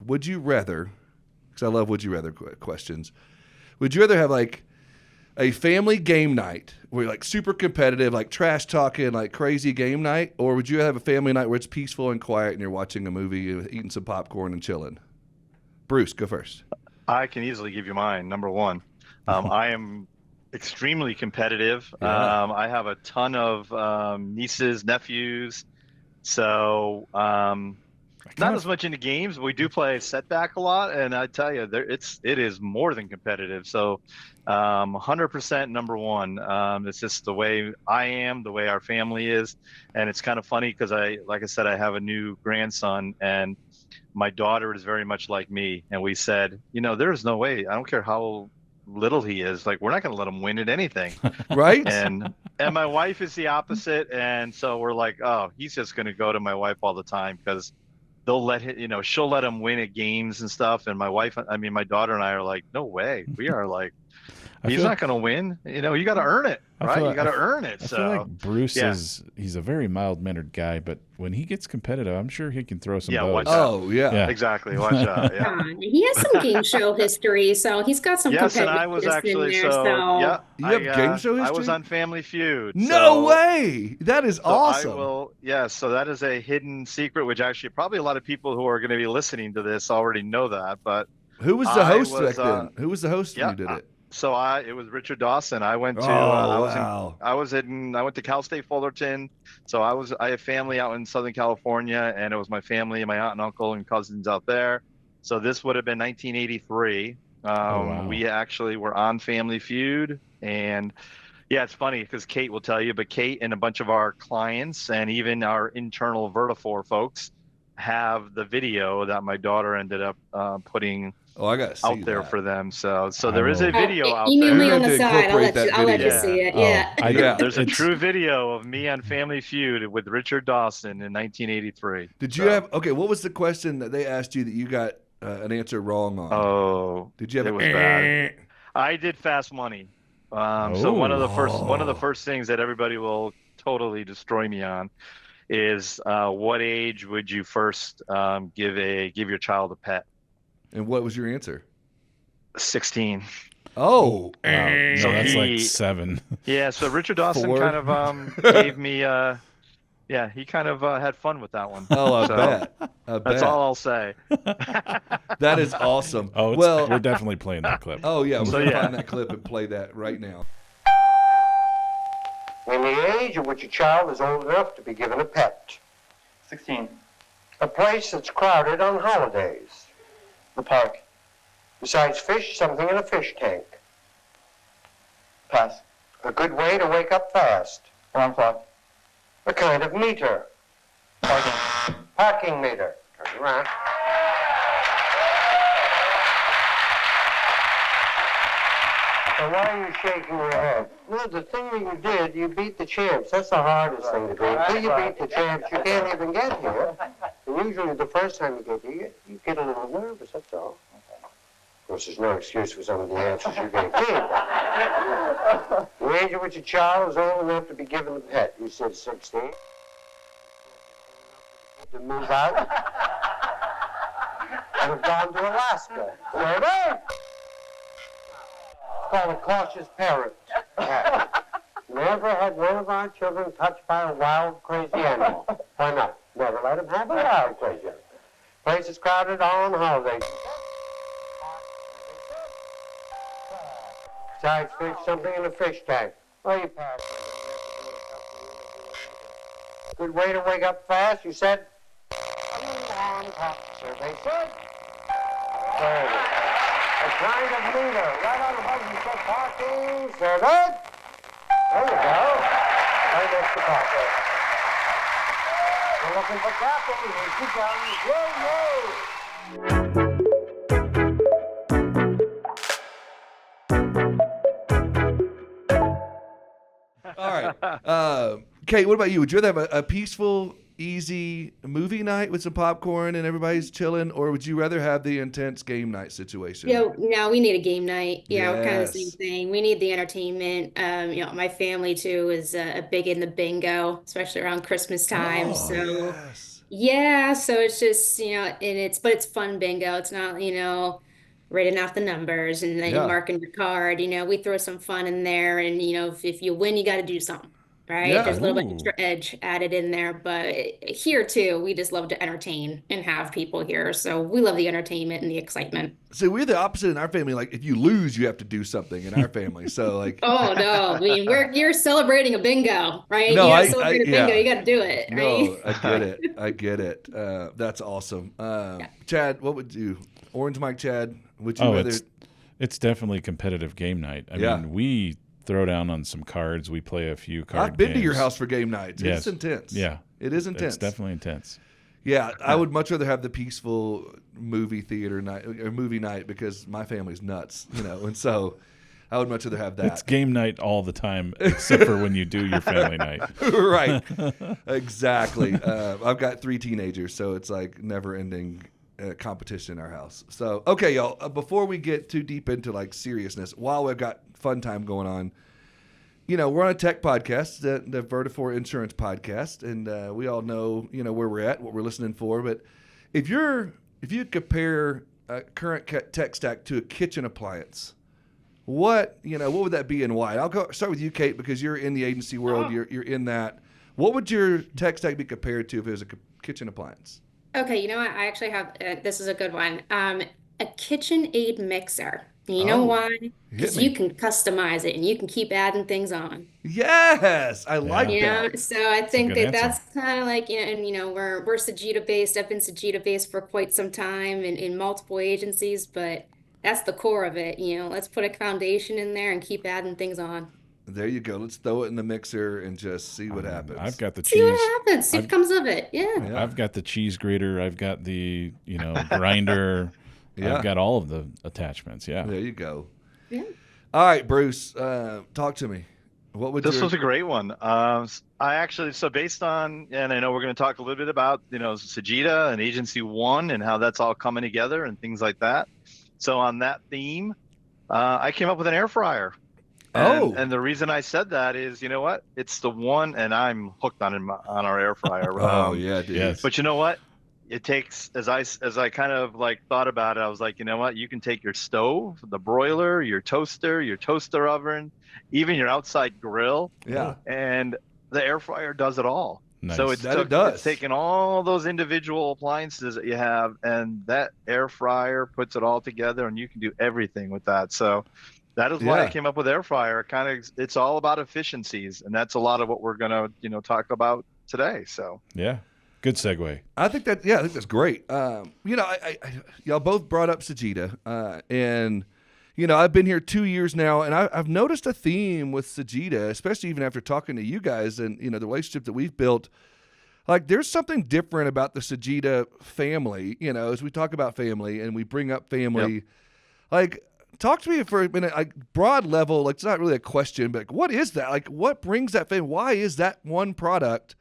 would you rather, because I love would you rather questions, would you rather have like a family game night where you're like super competitive, like trash talking, like crazy game night, or would you have a family night where it's peaceful and quiet and you're watching a movie, eating some popcorn and chilling? Bruce, go first. I can easily give you mine. Number one, I am extremely competitive. Yeah. I have a ton of nieces, nephews, so not as much into games, but we do play setback a lot, and I tell you, it is more than competitive. So, 100% number one. It's just the way I am, the way our family is, and it's kind of funny because like I said, I have a new grandson, and my daughter is very much like me, and we said, there's no way. I don't care how little he is. Like, we're not going to let him win at anything. Right? And my wife is the opposite, and so we're like, oh, he's just going to go to my wife all the time because they'll let him, she'll let him win at games and stuff. And my daughter and I are like, no way. We are like, he's not going to win. You got to earn it, right? You got to earn it. I feel like Bruce he's a very mild-mannered guy, but when he gets competitive, I'm sure he can throw some bows. Watch out. Oh, yeah. Exactly. Watch out. Yeah. He has some game show history, so he's got some Yes, and I was actually, in there, yeah. You have game show history? I was on Family Feud. No way! That is awesome. So that is a hidden secret, which actually probably a lot of people who are going to be listening to this already know that, but who was the host back then? Who was the host when you did it? So it was Richard Dawson. I went to I went to Cal State Fullerton. So I have family out in Southern California, and it was my family and my aunt and uncle and cousins out there. So this would have been 1983. We actually were on Family Feud, and yeah, it's funny because Kate will tell you, but Kate and a bunch of our clients and even our internal Vertafore folks have the video that my daughter ended up putting I got out there for them. So there is a video out email there. me on the side. I'll let you see it. There's a true video of me on Family Feud with Richard Dawson in 1983. Did you have what was the question that they asked you that you got an answer wrong on? Oh, did you have it was bad. I did Fast Money. So one of the first things that everybody will totally destroy me on is what age would you first give your child a pet? And what was your answer? 16. Oh, wow. So that's like 7. Yeah, so Richard Dawson 4. kind of gave me he kind of had fun with that one. Oh, I bet. That's all I'll say. That is awesome. Oh, we're definitely playing that clip. Oh, yeah, we're going to find that clip and play that right now. When the age at which a child is old enough to be given a pet. 16. A place that's crowded on holidays. The park. Besides fish, something in a fish tank. Pass. A good way to wake up fast. Alarm clock. A kind of meter. Parking. Parking meter. Turn around. Now, why are you shaking your head? No, the thing that you did, you beat the champs. That's the hardest thing to do. Until you beat the champs, you can't even get here. And usually the first time you get here, you get a little nervous, that's all. Of course, there's no excuse for some of the answers you're going to give. The age at which a child is old enough to be given a pet. You said 16. To move out. And have gone to Alaska. Where they? It's called a cautious parent. Never had one of our children touched by a wild, crazy animal. Why not? Never let them have a wild, crazy animal. Place is crowded on holidays. Besides fish, something in a fish tank. Oh, you pass. Good way to wake up fast, you said? Survey said. There it is. A kind of meter. Right on above you said parking. Survey. There you go. Right next to parking. We're looking for captains and two guns. Whoa, whoa. All right. Kate, what about you? Would you rather have a peaceful, easy movie night with some popcorn and everybody's chilling, or would you rather have the intense game night situation? No, we need a game night. Yeah, we're kind of the Yes. same thing. We need the entertainment. My family too is big in the bingo, especially around Christmas time. Oh, So yes. Yeah, so it's just, and but it's fun bingo. It's not, writing off the numbers and then you Yeah. marking your card. We throw some fun in there, and if you win, you got to do something, right? Yeah. There's a little bit Ooh. extra edge added in there, but here too, we just love to entertain and have people here. So we love the entertainment and the excitement. So we're the opposite in our family. Like if you lose, you have to do something in our family. So like, Oh no, I mean you're celebrating a bingo, right? no, You gotta I celebrate a bingo, yeah. you gotta do it, right? No, I get it. I get it. That's awesome. Yeah. Chad, what would you, Orange Mike Chad, would you Oh, rather? it's definitely competitive game night. I Yeah. mean, we throw down on some cards. We play a few card I've been to your games. house for game nights. Yes. It's intense. Yeah. It is intense. It's definitely intense. Yeah, I would much rather have the peaceful movie theater night or movie night because my family's nuts, and so I would much rather have that. It's game night all the time, except for when you do your family night. Right. Exactly. I've got 3 teenagers, so it's like never-ending competition in our house. So, okay, y'all, before we get too deep into like seriousness, while we've got fun time going on, we're on a tech podcast, the Vertafore Insurance Podcast, and we all know, where we're at, what we're listening for. But if you compare a current tech stack to a kitchen appliance, what would that be and why? I'll start with you, Kate, because you're in the agency world. You're in that. What would your tech stack be compared to if it was a kitchen appliance? Okay, you know what? I actually have this is a good one. A KitchenAid mixer. You know Oh, why? hit Because me. you can customize it and you can keep adding things on. Yes, I like Yeah. that. So I a think good that answer. that's kind of like, and we're Sagitta based. I've been Sagitta based for quite some time in multiple agencies, but that's the core of it. Let's put a foundation in there and keep adding things on. There you go. Let's throw it in the mixer and just see what happens. I've got the See what cheese. happens. See what comes of it. Yeah. Yeah. I've got the cheese grater. I've got the grinder. Yeah. I've got all of the attachments. Yeah. There you go. Yeah. All right, Bruce, talk to me. What would This was a great one. I actually, so based on, and I know we're going to talk a little bit about, Sagitta and Agency One and how that's all coming together and things like that. So on that theme, I came up with an air fryer. And the reason I said that is, you know what? It's the one, and I'm hooked on our air fryer. Oh yeah, dude. Yes. But you know what? It takes, as I kind of like thought about it, I was like, you know what? You can take your stove, the broiler, your toaster oven, even your outside grill, Yeah. and the air fryer does it all. Nice. So It it's taking all those individual appliances that you have, and that air fryer puts it all together, and you can do everything with that. So that is why I Yeah. came up with air fryer. It's all about efficiencies, and that's a lot of what we're gonna, talk about today. So Yeah. Good segue. I think that's great. Y'all both brought up Sagitta, and I've been here 2 years now, and I've noticed a theme with Sagitta, especially even after talking to you guys and the relationship that we've built. Like, there's something different about the Sagitta family. As we talk about family and we bring up family, Yep. like. Talk to me for a minute, like broad level, like it's not really a question, but like, what is that? Like, what brings that family? Why is that one product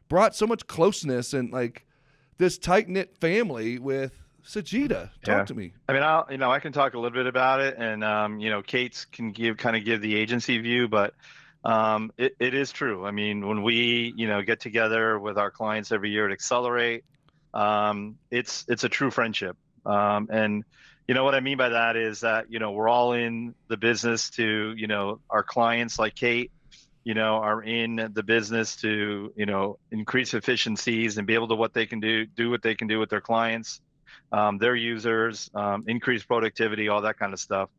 brought so much closeness and like this tight knit family with Sagitta? Talk to me. I mean, I can talk a little bit about it, and Kate's can give the agency view, but it is true. I mean, when we get together with our clients every year at Accelerate, it's a true friendship, and what I mean by that is that we're all in the business to our clients like Kate are in the business to increase efficiencies and be able to what they can do what they can do with their clients, their users, increase productivity, all that kind of stuff.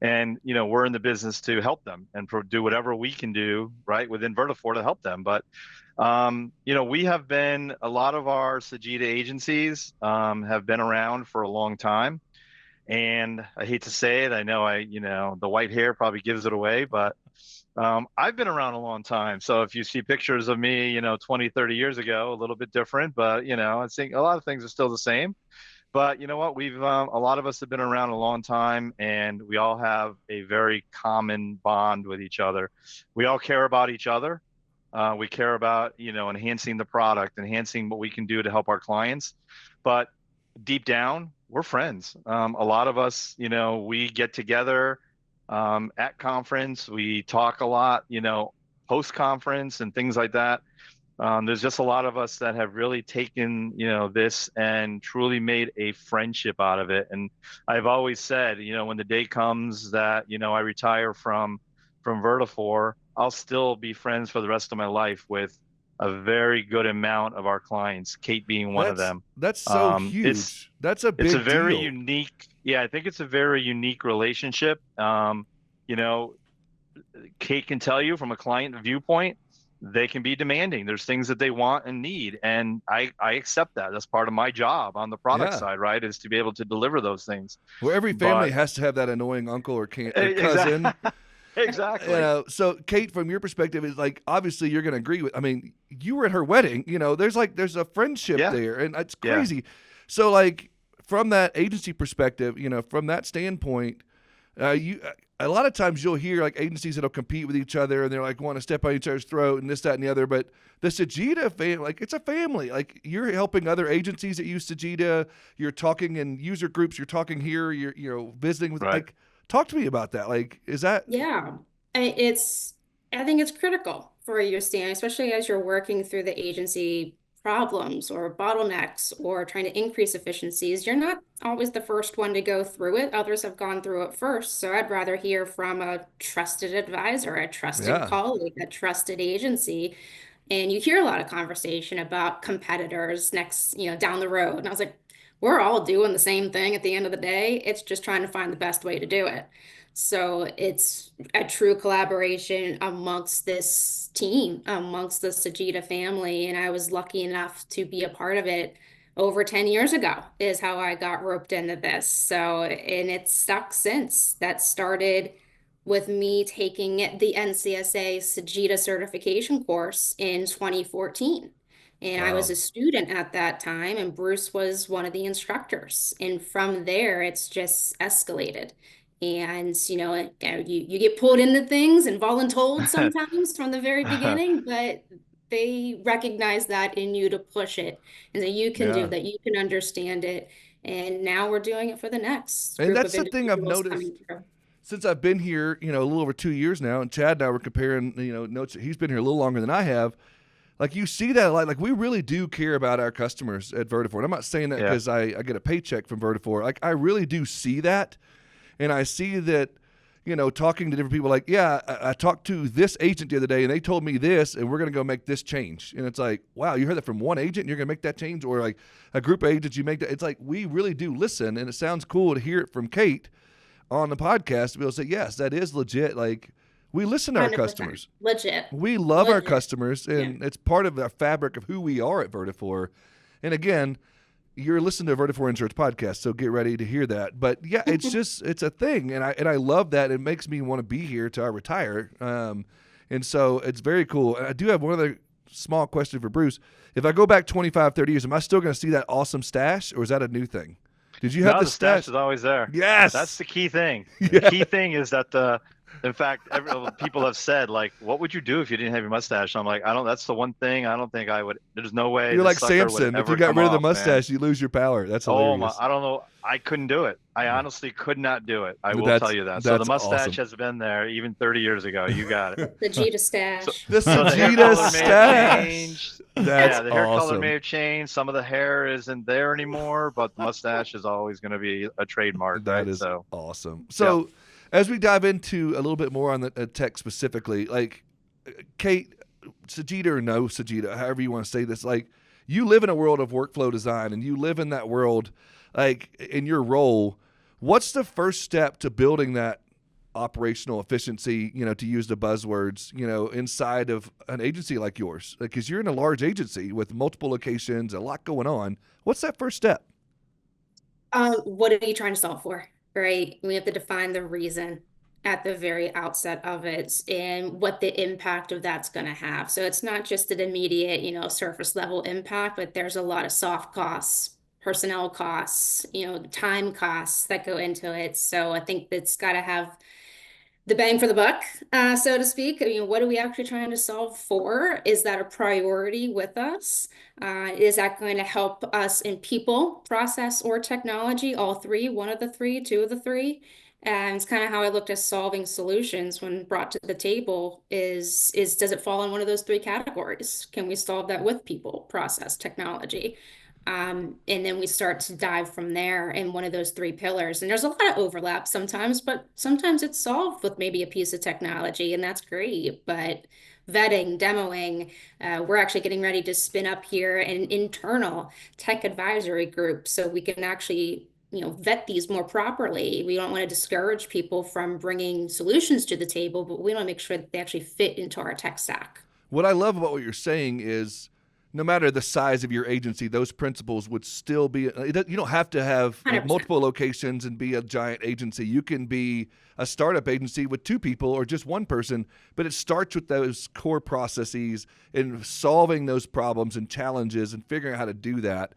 And we're in the business to help them and do whatever we can do right within Vertafore to help them. But we have been, a lot of our Sagitta agencies have been around for a long time. And I hate to say it, I know the white hair probably gives it away, but I've been around a long time. So if you see pictures of me, 20, 30 years ago, a little bit different, but I think a lot of things are still the same. But you know what? We've a lot of us have been around a long time, and we all have a very common bond with each other. We all care about each other. We care about enhancing the product, enhancing what we can do to help our clients. But deep down, we're friends. A lot of us, we get together at conference. We talk a lot, post conference and things like that. There's just a lot of us that have really taken, this and truly made a friendship out of it. And I've always said, when the day comes that, I retire from Vertafore, I'll still be friends for the rest of my life with a very good amount of our clients, Kate being one of them. That's so It's huge. That's a it's a big very deal. unique, yeah, I think it's a very unique relationship. You know, Kate can tell you from a client viewpoint, they can be demanding. There's things that they want and need, and I accept that. That's part of my job on the product Yeah. side, right? Is to be able to deliver those things. Well, every family But has to have that annoying uncle or exactly, cousin. exactly. So Kate, from your perspective, is like, obviously you're going to agree with, I mean, you were at her wedding, there's a friendship Yeah. there, and it's Yeah. crazy. So like, from that agency perspective, from that standpoint, a lot of times you'll hear like agencies that'll compete with each other and they're like want to step on each other's throat and this, that, and the other. But the Sagitta family, like, it's a family. Like, you're helping other agencies that use Sagitta. You're talking in user groups. You're talking here. You're visiting with, Right. like, talk to me about that. Like, is that? Yeah, I think it's critical for you to stand, especially as you're working through the agency problems or bottlenecks or trying to increase efficiencies. You're not always the first one to go through it. Others have gone through it first. So I'd rather hear from a trusted advisor, a trusted Yeah. colleague, a trusted agency. And you hear a lot of conversation about competitors next, down the road. And I was like, we're all doing the same thing at the end of the day. It's just trying to find the best way to do it. So it's a true collaboration amongst this team, amongst the Sagitta family. And I was lucky enough to be a part of it over 10 years ago, is how I got roped into this. So, and it's stuck since. That started with me taking the NCSA Sagitta certification course in 2014. And I was Wow. a student at that time, and Bruce was one of the instructors. And from there, it's just escalated. And you get pulled into things and voluntold sometimes from the very beginning, but they recognize that in you to push it, and that you can do Yeah. that, you can understand it. And now we're doing it for the next And group of that's the thing I've individuals noticed coming through. since I've been here, a little over 2 years now, and Chad and I were comparing, notes. He's been here a little longer than I have. Like, you see that a lot. Like, we really do care about our customers at Vertafore. And I'm not saying that Yeah. because I get a paycheck from Vertafore. Like, I really do see that. And I see that, talking to different people, like, yeah, I talked to this agent the other day and they told me this, and we're going to go make this change. And it's like, wow, you heard that from one agent and you're going to make that change? Or like a group of agents, you make that. It's like, we really do listen. And it sounds cool to hear it from Kate on the podcast to be able to say, yes, that is legit. Like, we listen to our 100% customers. legit. We love our Legit. customers, and it's part of the fabric of who we are at Vertafore. And again, you're listening to a Vertafore Insurance podcast, so get ready to hear that. But yeah, it's a thing, and I love that. It makes me want to be here till I retire. And so it's very cool. And I do have one other small question for Bruce. If I go back 25, 30 years, am I still going to see that awesome stash, or is that a new thing? Did you have No, the the stash is always there. Yes. That's the key thing. Yeah. The key thing is that in fact, people have said, like, what would you do if you didn't have your mustache? I'm like, that's the one thing I don't think I would. There's no way. You're this like sucker would Samson. If ever you got come rid of the off, man. mustache, you lose your power. That's Oh hilarious. my! I don't know. I couldn't do it. I honestly could not do it. I will That's- tell you that. So the that's mustache awesome. has been there even 30 years ago. You got it. The Sagitta stash. The So the hair Sagitta color may have stash. changed. That's The hair color awesome. may have changed. Some of the hair isn't there anymore, but the mustache is always going to be a trademark. That right? is So awesome. So, as we dive into a little bit more on the tech specifically, like, Kate, Sagitta or no Sagitta, however you want to say this, like, you live in a world of workflow design, and you live in that world, like, in your role. What's the first step to building that operational efficiency, to use the buzzwords, inside of an agency like yours? Because you're in a large agency with multiple locations, a lot going on. What's that first step? What are you trying to solve for, right? We have to define the reason at the very outset of it and what the impact of that's going to have. So it's not just an immediate, surface level impact, but there's a lot of soft costs, personnel costs, time costs that go into it. So I think that's got to have the bang for the buck, so to speak. I mean, what are we actually trying to solve for? Is that a priority with us? Is that going to help us in people, process, or technology? All three, one of the three, two of the three? And it's kind of how I looked at solving solutions when brought to the table is does it fall in one of those three categories? Can we solve that with people, process, technology? And then we start to dive from there in one of those three pillars. And there's a lot of overlap sometimes, but sometimes it's solved with maybe a piece of technology, and that's great. But vetting, demoing, we're actually getting ready to spin up here an internal tech advisory group so we can actually vet these more properly. We don't want to discourage people from bringing solutions to the table, but we want to make sure that they actually fit into our tech stack. What I love about what you're saying is no matter the size of your agency, those principles would still be. You don't have to have like 100%. multiple locations and be a giant agency. You can be a startup agency with two people or just one person, but it starts with those core processes and solving those problems and challenges and figuring out how to do that.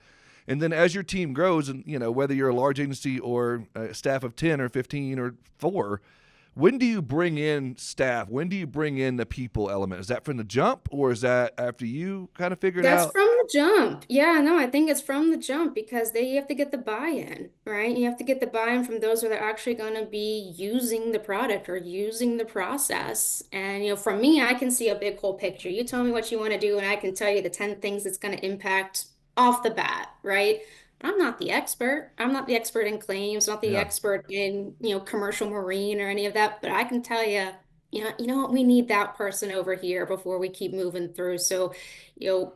And then as your team grows, and whether you're a large agency or a staff of 10 or 15 or 4, when do you bring in staff? When do you bring in the people element? Is that from the jump, or is that after you kind of figured That's out? from the jump. Yeah, no, I think it's from the jump because you have to get the buy-in, right? You have to get the buy-in from those that are actually going to be using the product or using the process. And, from me, I can see a big whole picture. You tell me what you want to do, and I can tell you the 10 things it's going to impact off the bat, right? But I'm not the expert. I'm not the expert in claims, not the Yeah, expert in, commercial marine or any of that, but I can tell you, you know what, we need that person over here before we keep moving through. So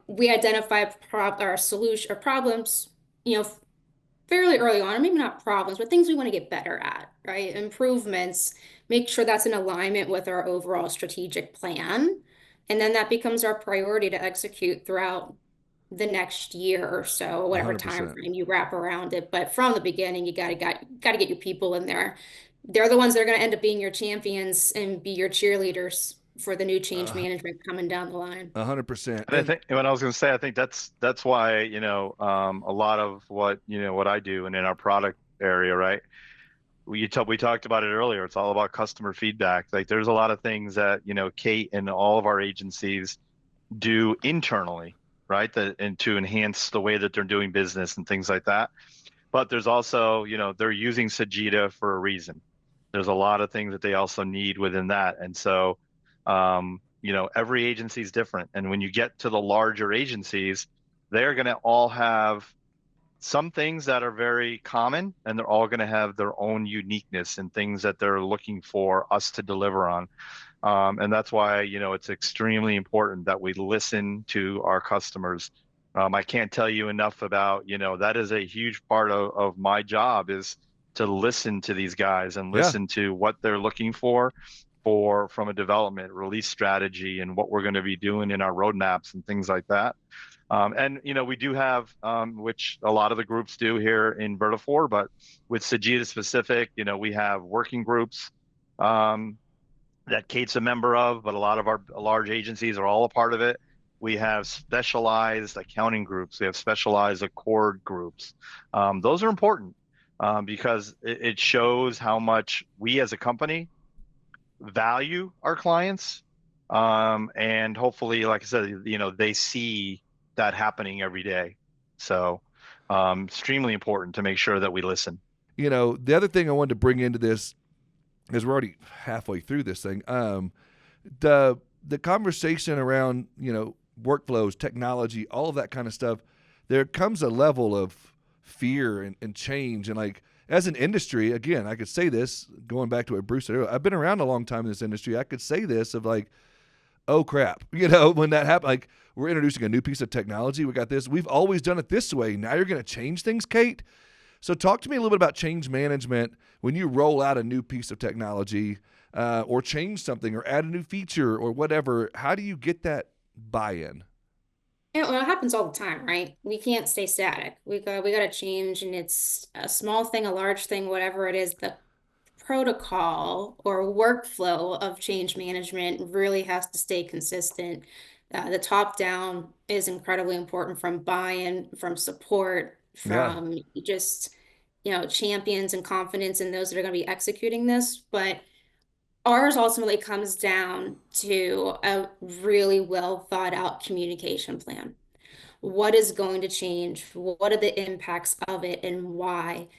we identify our solution or problems, fairly early on, or maybe not problems, but things we want to get better at, right? Improvements, make sure that's in alignment with our overall strategic plan. And then that becomes our priority to execute throughout the next year or so, whatever time 100%. frame you wrap around it. But from the beginning, you gotta get your people in there. They're the ones that are gonna end up being your champions and be your cheerleaders for the new change Uh, management coming down the line. 100%. And I And think what I was going to say, I think that's why, a lot of what, what I do and in our product area, right? We talked about it earlier. It's all about customer feedback. Like there's a lot of things that, Kate and all of our agencies do internally, right? That and to enhance the way that they're doing business and things like that. But there's also, they're using Sagitta for a reason. There's a lot of things that they also need within that. And so, every agency is different. And when you get to the larger agencies, they're going to all have some things that are very common, and they're all going to have their own uniqueness and things that they're looking for us to deliver on. And that's why, it's extremely important that we listen to our customers. I can't tell you enough about, that is a huge part of my job is to listen to these guys and yeah, listen to what they're looking for from a development release strategy and what we're going to be doing in our roadmaps and things like that. And we do have, which a lot of the groups do here in Vertafore, but with Sagitta specific, we have working groups that Kate's a member of, but a lot of our large agencies are all a part of it. We have specialized accounting groups. We have specialized accord groups. Those are important because it shows how much we as a company value our clients. And hopefully, like I said, they see that happening every day. So extremely important to make sure that we listen. the other thing I wanted to bring into this is we're already halfway through this thing. The conversation around workflows, technology, all of that kind of stuff. There comes a level of fear and change, and like as an industry, again, I could say this going back to what Bruce said earlier. I've been around a long time in this industry. I could say this of like, oh crap, when that happened, like we're introducing a new piece of technology. We got this. We've always done it this way. Now you're going to change things, Kate. So talk to me a little bit about change management when you roll out a new piece of technology or change something or add a new feature or whatever. How do you get that buy-in? Yeah, well, it happens all the time, right? We can't stay static. We got to change, and it's a small thing, a large thing, whatever it is. The protocol or workflow of change management really has to stay consistent. The top down is incredibly important from buy-in, from support, Yeah, from just, champions and confidence in those that are going to be executing this. But ours ultimately comes down to a really well thought out communication plan. What is going to change? What are the impacts of it and why?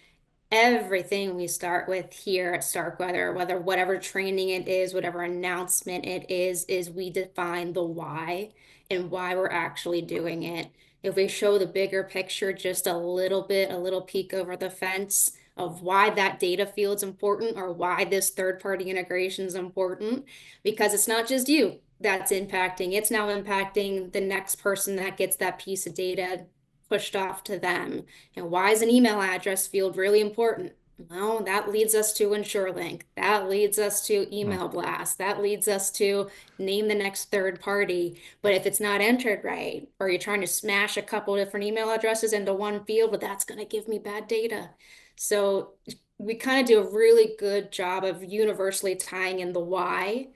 Everything we start with here at Starkweather, whatever training it is, whatever announcement it is we define the why and why we're actually doing it. If we show the bigger picture just a little bit, a little peek over the fence of why that data field's important or why this third-party integration is important, because it's not just you that's impacting, it's now impacting the next person that gets that piece of data pushed off to them. And why is an email address field really important? Well, that leads us to InsureLink. That leads us to email blast. That leads us to name the next third party. But if it's not entered right, or you're trying to smash a couple different email addresses into one field, but that's going to give me bad data. So we kind of do a really good job of universally tying in the why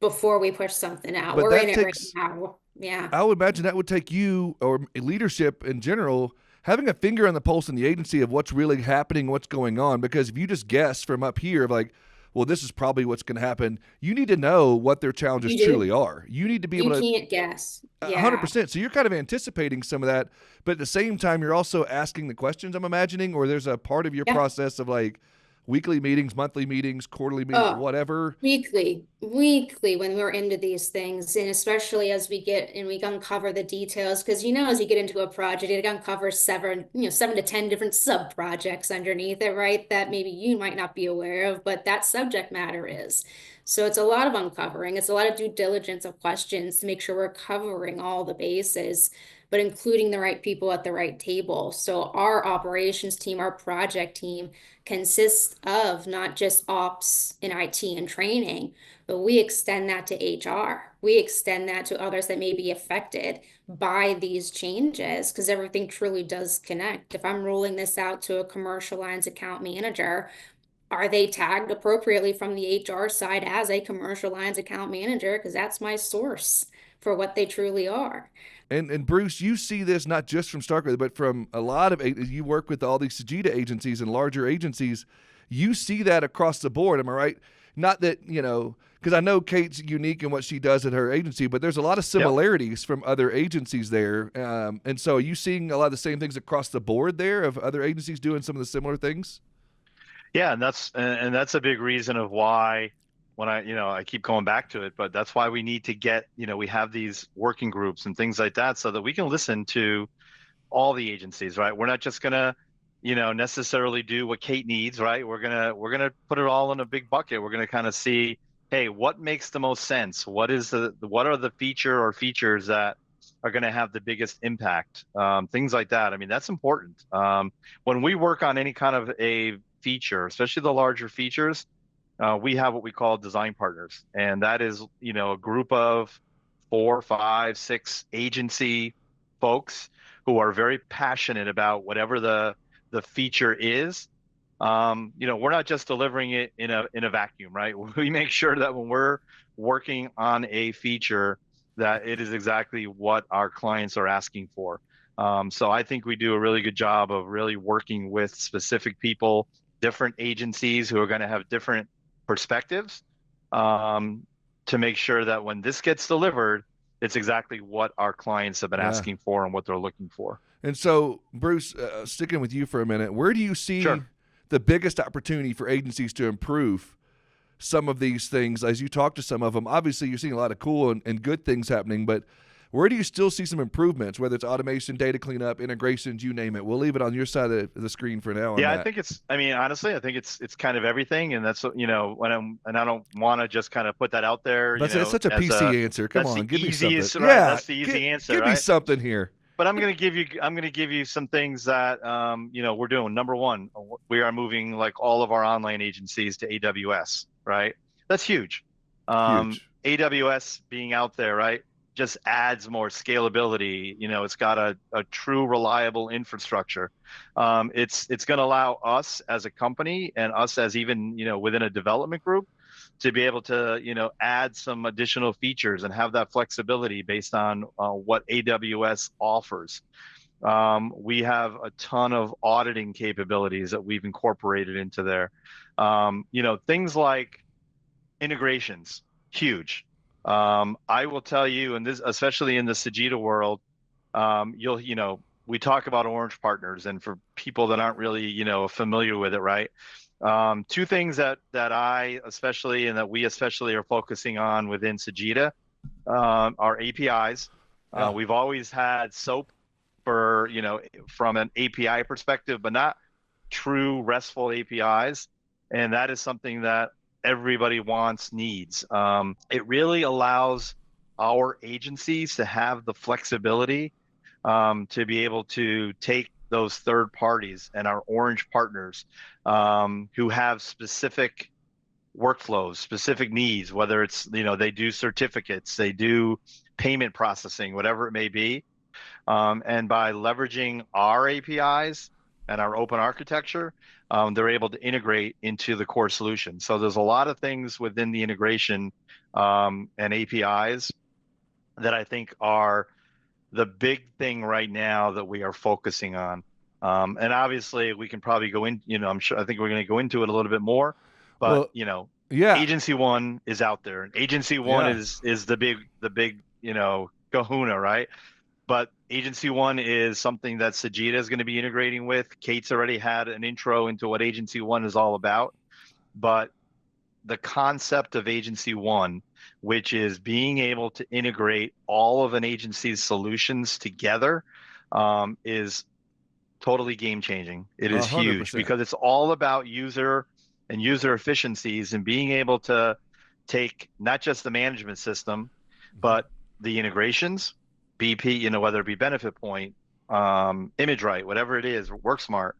before we push something out. But We're in that it right takes, now. Yeah. I would imagine that would take you or leadership in general having a finger on the pulse in the agency of what's really happening, what's going on. Because if you just guess from up here of like, well, this is probably what's going to happen, you need to know what their challenges You do. truly are. You need to be able You to can't guess. Yeah. 100%. So you're kind of anticipating some of that, but at the same time, you're also asking the questions, I'm imagining, or there's a part of your Yeah. process of like weekly meetings, monthly meetings, quarterly meetings, Oh, whatever. weekly when we're into these things, and especially as we get and we uncover the details, because as you get into a project, it uncovers 7 to 10 different sub projects underneath it, right? That maybe you might not be aware of, but that subject matter is. So it's a lot of uncovering. It's a lot of due diligence of questions to make sure we're covering all the bases, but including the right people at the right table. So our operations team, our project team consists of not just ops and IT and training, but we extend that to HR. We extend that to others that may be affected by these changes because everything truly does connect. If I'm rolling this out to a commercial lines account manager, are they tagged appropriately from the HR side as a commercial lines account manager? Because that's my source for what they truly are. And Bruce, you see this not just from Starkweather, but from a lot of you work with all these Sagitta agencies and larger agencies. You see that across the board. Am I right? Not that because I know Kate's unique in what she does at her agency, but there's a lot of similarities from other agencies there. And so, are you seeing a lot of the same things across the board there of other agencies doing some of the similar things? Yeah, and that's a big reason of why when I keep going back to it, but that's why we need to get, we have these working groups and things like that so that we can listen to all the agencies, right? We're not just gonna, necessarily do what Kate needs, right? We're gonna put it all in a big bucket. We're gonna kind of see, hey, what makes the most sense? What are the features that are going to have the biggest impact? Things like that. I mean, that's important. When we work on any kind of a feature, especially the larger features, we have what we call design partners, and that is, a group of 4, 5, 6 agency folks who are very passionate about whatever the feature is. We're not just delivering it in a vacuum, right? We make sure that when we're working on a feature, that it is exactly what our clients are asking for. So I think we do a really good job of really working with specific people, different agencies who are going to have different perspectives, to make sure that when this gets delivered, it's exactly what our clients have been asking for and what they're looking for. And so, Bruce, sticking with you for a minute, where do you see the biggest opportunity for agencies to improve some of these things as you talk to some of them? Obviously, you're seeing a lot of cool and good things happening, but where do you still see some improvements, whether it's automation, data cleanup, integrations, you name it? We'll leave it on your side of the screen for now. Yeah, honestly, I think it's kind of everything. And that's, and I don't want to just kind of put that out there. It's such a PC answer. Come on, give me something. Right? Yeah, that's the easy answer. Give me something here. But I'm going to give you some things that, we're doing. Number one, we are moving like all of our online agencies to AWS, right? That's huge. AWS being out there, right, just adds more scalability. It's got a true reliable infrastructure. It's going to allow us as a company and us as even, within a development group to be able to, add some additional features and have that flexibility based on what AWS offers. We have a ton of auditing capabilities that we've incorporated into there. Things like integrations, huge. I will tell you, and this, especially in the Sagitta world, we talk about orange partners, and for people that aren't really, familiar with it, right? Two things that I especially and that we especially are focusing on within Sagitta are APIs. Yeah. We've always had SOAP for, from an API perspective, but not true RESTful APIs. And that is something that everybody wants, needs. It really allows our agencies to have the flexibility to be able to take those third parties and our orange partners who have specific workflows, specific needs, whether it's, they do certificates, they do payment processing, whatever it may be. And by leveraging our APIs and our open architecture, they're able to integrate into the core solution. So there's a lot of things within the integration and APIs that I think are the big thing right now that we are focusing on. And obviously we can probably go in, I think we're going to go into it a little bit more, but yeah, Agency One is out there, and Agency One is the big, kahuna, right? But Agency One is something that Sagitta is going to be integrating with. Kate's already had an intro into what Agency One is all about, but the concept of Agency One, which is being able to integrate all of an agency's solutions together, is totally game changing. It is 100%. huge because it's all about user efficiencies and being able to take not just the management system, but the integrations, BP, whether it be Benefit Point, ImageRight, whatever it is, WorkSmart.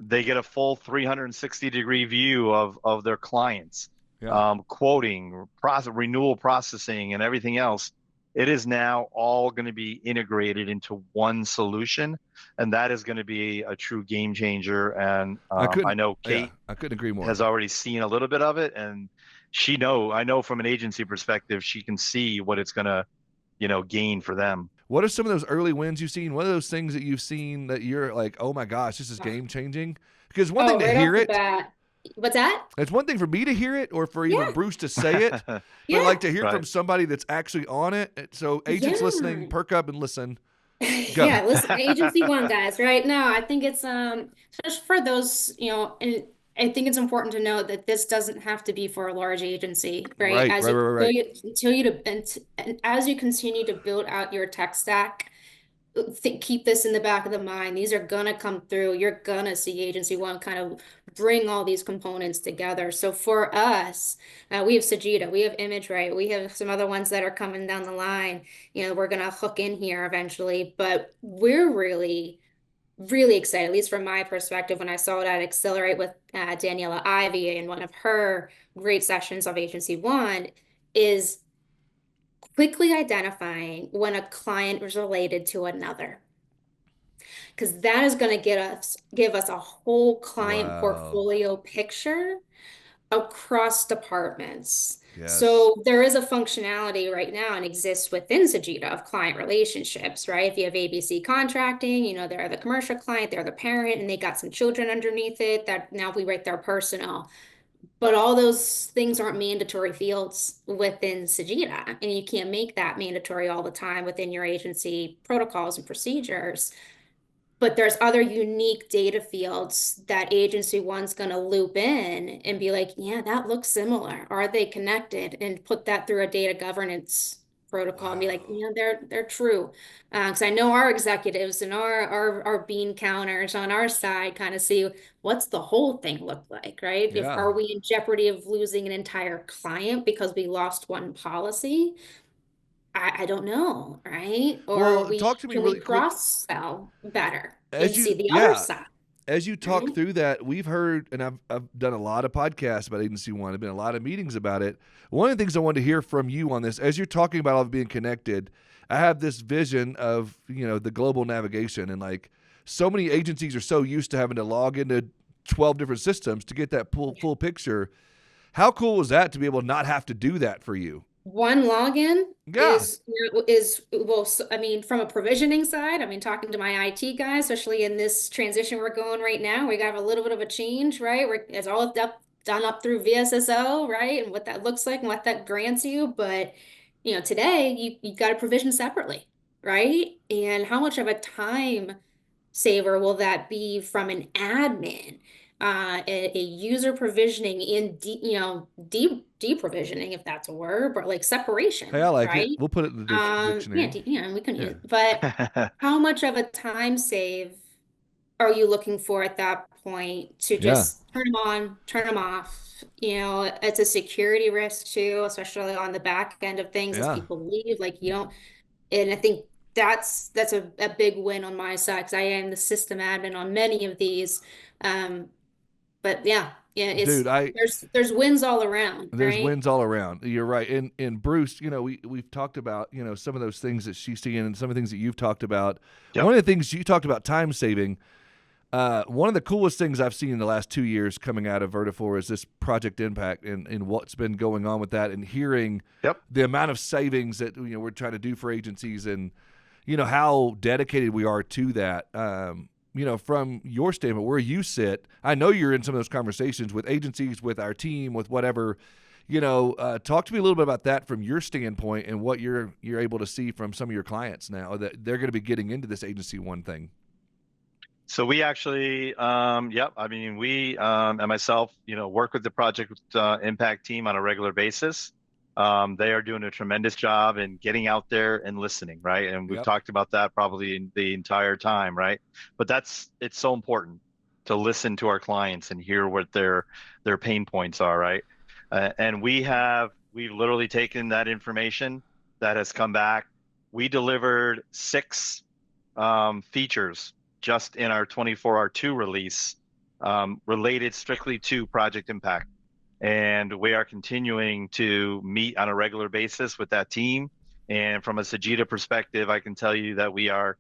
They get a full 360-degree view of their clients, quoting, renewal processing, and everything else. It is now all going to be integrated into one solution, and that is going to be a true game changer. And I know Kate I couldn't agree more. has already seen a little bit of it, and I know from an agency perspective, she can see what it's going to, gain for them. What are some of those early wins you've seen? What are those things that you've seen that you're like, oh my gosh, this is game changing? Because one thing to hear it. What's that? It's one thing for me to hear it or for even Bruce to say it, but like to hear from somebody that's actually on it. So agents listening, perk up and listen. Go. Yeah, listen, Agency One, guys, right? No, I think it's just for those, and I think it's important to note that this doesn't have to be for a large agency, right? And as you continue to build out your tech stack, keep this in the back of the mind. These are gonna come through. You're gonna see Agency One kind of bring all these components together. So for us, we have Sagitta, we have ImageRight, we have some other ones that are coming down the line. We're gonna hook in here eventually, but we're really excited, at least from my perspective, when I saw it at Accelerate with Daniela Ivy, and one of her great sessions of Agency One is quickly identifying when a client is related to another, because that is going to give us a whole client portfolio picture across departments. Yes. So there is a functionality right now and exists within Sagitta of client relationships, right? If you have ABC contracting, they're the commercial client, they're the parent, and they got some children underneath it that now we write their personal. But all those things aren't mandatory fields within Sagitta, and you can't make that mandatory all the time within your agency protocols and procedures. But there's other unique data fields that Agency One's going to loop in and be like, yeah, that looks similar. Are they connected? And put that through a data governance protocol and be like, they're true. Because I know our executives and our bean counters on our side kind of see what's the whole thing look like, right? Are we in jeopardy of losing an entire client because we lost one policy? I don't know, right? Or talk to me really quick. Cross-sell better and see the other side. As you talk through that, we've heard, and I've done a lot of podcasts about Agency One. I've been in a lot of meetings about it. One of the things I wanted to hear from you on this, as you're talking about all of being connected, I have this vision of, the global navigation, and like so many agencies are so used to having to log into 12 different systems to get that full picture. How cool was that to be able to not have to do that for you? One login is well, I mean, from a provisioning side, talking to my IT guys, especially in this transition we're going right now, we got a little bit of a change, right? It's all done up through VSSO, right? And what that looks like and what that grants you. But, today you got to provision separately, right? And how much of a time saver will that be from an admin, a user provisioning in deprovisioning, if that's a word, but like Hey, I separation, like it. right? We'll put it in the Yeah, dictionary. we can Yeah. use, but how much of a time save are you looking for at that point to Yeah. just turn them on, turn them off? It's a security risk too, especially on the back end of things as Yeah. people leave. Like you don't, and I think that's a big win on my side because I am the system admin on many of these. Um, but yeah, Dude, there's wins all around, there's right? wins all around. You're right. And Bruce, we've talked about, some of those things that she's seeing and some of the things that you've talked about. Yep. One of the things you talked about time saving. One of the coolest things I've seen in the last 2 years coming out of Vertafore is this Project Impact and what's been going on with that, and hearing Yep. the amount of savings that we're trying to do for agencies, and how dedicated we are to that. From your standpoint, where you sit, I know you're in some of those conversations with agencies, with our team, with whatever. Talk to me a little bit about that from your standpoint and what you're able to see from some of your clients now that they're going to be getting into this agency one thing. So we actually, I mean, we and myself, work with the Project Impact team on a regular basis. They are doing a tremendous job in getting out there and listening, right? And we've Yep. talked about that probably the entire time, right? But it's so important to listen to our clients and hear what their pain points are, right? And we've literally taken that information that has come back. We delivered 6 features just in our 24R2 release, related strictly to Project Impact. And we are continuing to meet on a regular basis with that team. And from a Sagitta perspective, I can tell you that we are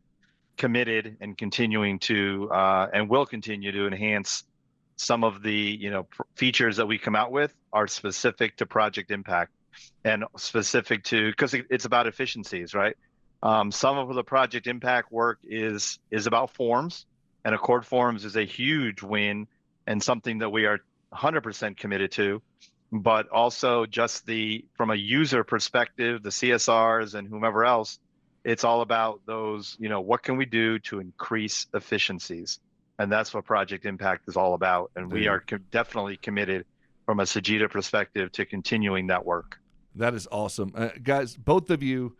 committed and continuing to, and will continue to enhance some of the, features that we come out with are specific to Project Impact and specific to, because it's about efficiencies, right? Some of the Project Impact work is about forms, and Accord Forms is a huge win and something that we are 100% committed to. But also just from a user perspective, the CSRs and whomever else, it's all about those, what can we do to increase efficiencies? And that's what Project Impact is all about. And we are definitely committed from a Sagitta perspective to continuing that work. That is awesome. Guys, both of you,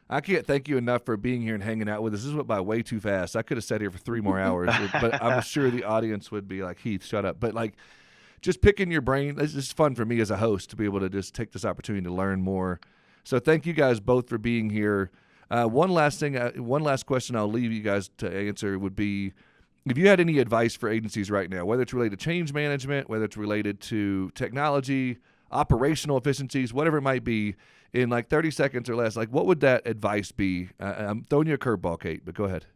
I can't thank you enough for being here and hanging out with us. This went by way too fast. I could have sat here for 3 more hours, but I'm sure the audience would be like, Heath, shut up. But just picking your brain, it's just fun for me as a host to be able to just take this opportunity to learn more. So thank you guys both for being here. One last question I'll leave you guys to answer would be, if you had any advice for agencies right now, whether it's related to change management, whether it's related to technology, operational efficiencies, whatever it might be, in 30 seconds or less, what would that advice be? I'm throwing you a curveball, Kate, but go ahead.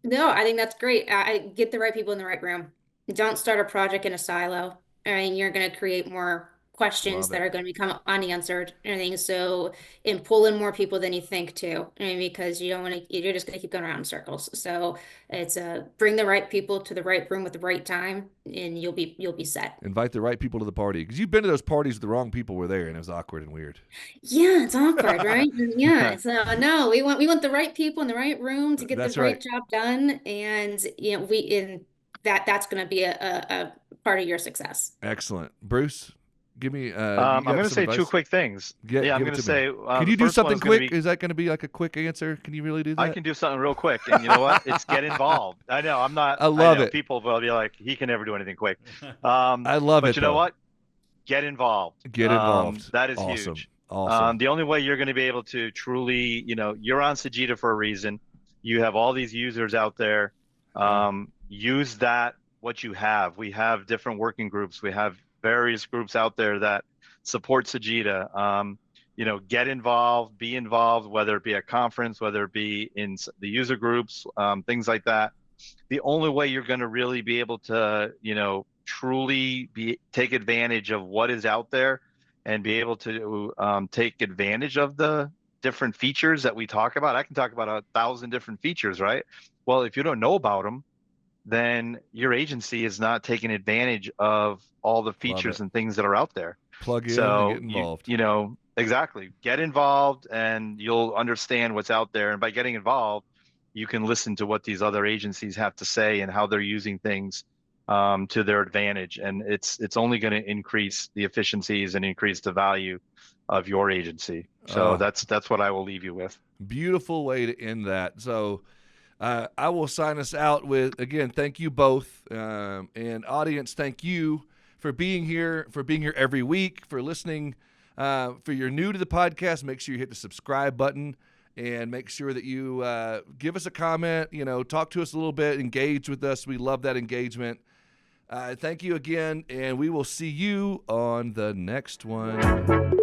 No, I think that's great. I get the right people in the right room. Don't start a project in a silo. I mean, you're going to create more questions that are going to become unanswered and everything. So, and pull in more people than you think too. I mean, because you don't want to, you're just going to keep going around in circles. So it's bring the right people to the right room at the right time, and you'll be set. Invite the right people to the party, because you've been to those parties, the wrong people were there, and it was awkward and weird. Yeah, it's awkward, right? Yeah. So no, we want the right people in the right room to get That's the right right. job done, and that's going to be a part of your success. Excellent. Bruce, give me. I'm going to say advice? 2 quick things. Yeah, I'm going to say. Can you do something quick? Is that going to be like a quick answer? Can you really do that? I can do something real quick, and you know what? It's get involved. I know I'm not. I love it. People will be like, he can never do anything quick. I love it. But you know what? Get involved. Get involved. That is awesome. huge. Awesome. The only way you're going to be able to truly, you're on Sagitta for a reason. You have all these users out there. Use what you have. We have different working groups. We have various groups out there that support Sagitta. Get involved, be involved, whether it be a conference, whether it be in the user groups, things like that. The only way you're going to really be able to, truly take advantage of what is out there and be able to take advantage of the different features that we talk about. I can talk about 1,000 different features, right? Well, if you don't know about them, then your agency is not taking advantage of all the features and things that are out there. Plug in and get involved. Exactly. Get involved and you'll understand what's out there. And by getting involved, you can listen to what these other agencies have to say and how they're using things to their advantage. And it's only going to increase the efficiencies and increase the value of your agency. So that's what I will leave you with. Beautiful way to end that. So I will sign us out with, again, thank you both. And audience, thank you for being here every week, for listening. For you're new to the podcast, make sure you hit the subscribe button and make sure that you give us a comment, talk to us a little bit, engage with us. We love that engagement. Thank you again, and we will see you on the next one.